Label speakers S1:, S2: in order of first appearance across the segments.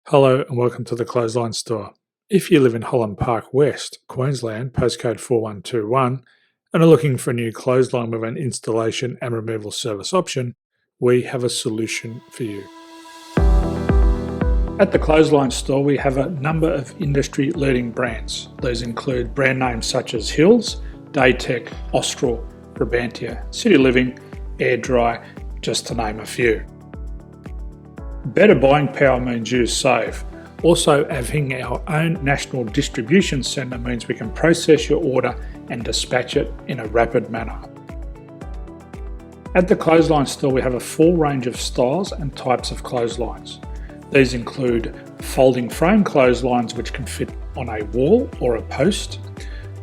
S1: Hello and welcome to the Clothesline Store. If you live in Holland Park West, Queensland, postcode 4121, and are looking for a new clothesline with an installation and removal service option, we have a solution for you. At the Clothesline Store, we have a number of industry-leading brands. These include brand names such as Hills, Daytech, Austral, Brabantia, City Living, Air Dry, just to name a few. Better buying power means you save. Also, having our own national distribution centre means we can process your order and dispatch it in a rapid manner. At the Clothesline Store, we have a full range of styles and types of clotheslines. These include folding frame clotheslines which can fit on a wall or a post,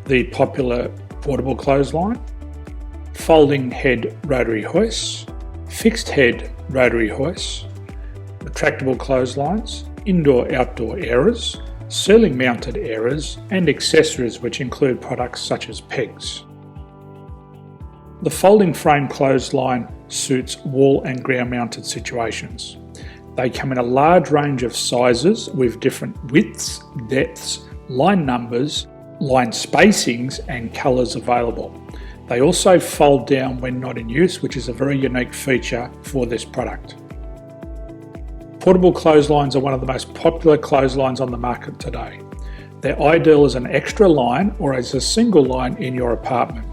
S1: the popular portable clothesline, folding head rotary hoists, fixed head rotary hoists, retractable clotheslines, indoor-outdoor airers, ceiling mounted airers, and accessories which include products such as pegs. The folding frame clothesline suits wall and ground mounted situations. They come in a large range of sizes with different widths, depths, line numbers, line spacings and colours available. They also fold down when not in use, which is a very unique feature for this product. Portable clotheslines are one of the most popular clotheslines on the market today. They're ideal as an extra line or as a single line in your apartment.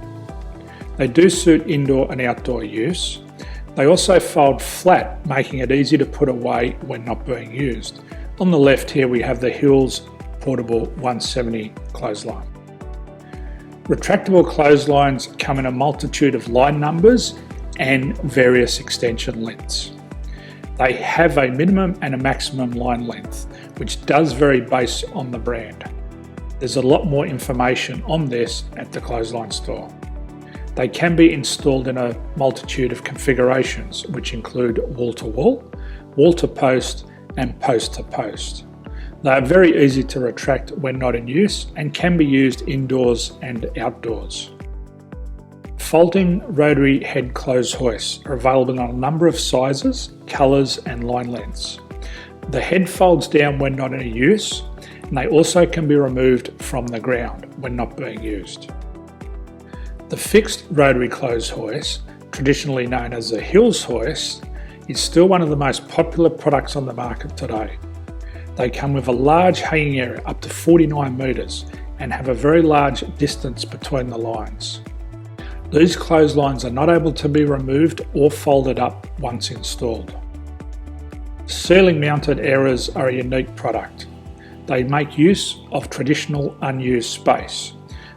S1: They do suit indoor and outdoor use. They also fold flat, making it easy to put away when not being used. On the left here we have the Hills Portable 170 clothesline. Retractable clotheslines come in a multitude of line numbers and various extension lengths. They have a minimum and a maximum line length, which does vary based on the brand. There's a lot more information on this at the Clothesline Store. They can be installed in a multitude of configurations, which include wall-to-wall, wall-to-post, and post-to-post. They are very easy to retract when not in use and can be used indoors and outdoors. Folding rotary head clothes hoists are available in a number of sizes, colours and line lengths. The head folds down when not in use, and they also can be removed from the ground when not being used. The fixed rotary clothes hoist, traditionally known as the Hills hoist, is still one of the most popular products on the market today. They come with a large hanging area up to 49 metres and have a very large distance between the lines. These clotheslines are not able to be removed or folded up once installed. Ceiling mounted airers are a unique product. They make use of traditional unused space.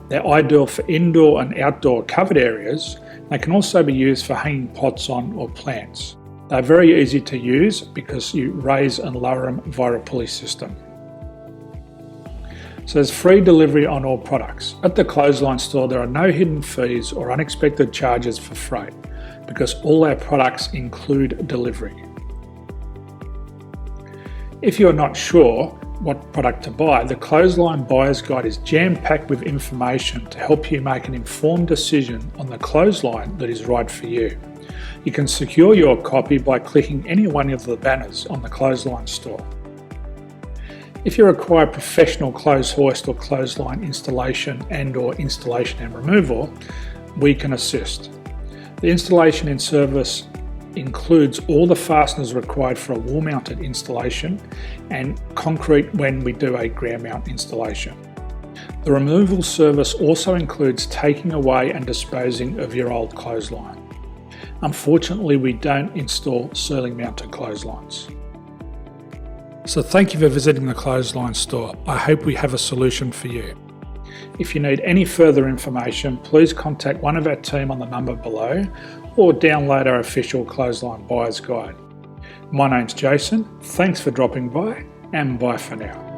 S1: They're ideal for indoor and outdoor covered areas. They can also be used for hanging pots on or plants. They're very easy to use because you raise and lower them via a pulley system. So there's free delivery on all products. At the Clothesline Store, there are no hidden fees or unexpected charges for freight because all our products include delivery. If you're not sure what product to buy, the Clothesline Buyer's Guide is jam-packed with information to help you make an informed decision on the clothesline that is right for you. You can secure your copy by clicking any one of the banners on the Clothesline Store. If you require professional clothes hoist or clothesline installation and/or installation and removal, we can assist. The installation and service includes all the fasteners required for a wall-mounted installation and concrete when we do a ground mount installation. The removal service also includes taking away and disposing of your old clothesline. Unfortunately, we don't install ceiling mounted clotheslines. So thank you for visiting the Clothesline Store. I hope we have a solution for you. If you need any further information, please contact one of our team on the number below or download our official Clothesline Buyer's Guide. My name's Jason, thanks for dropping by and bye for now.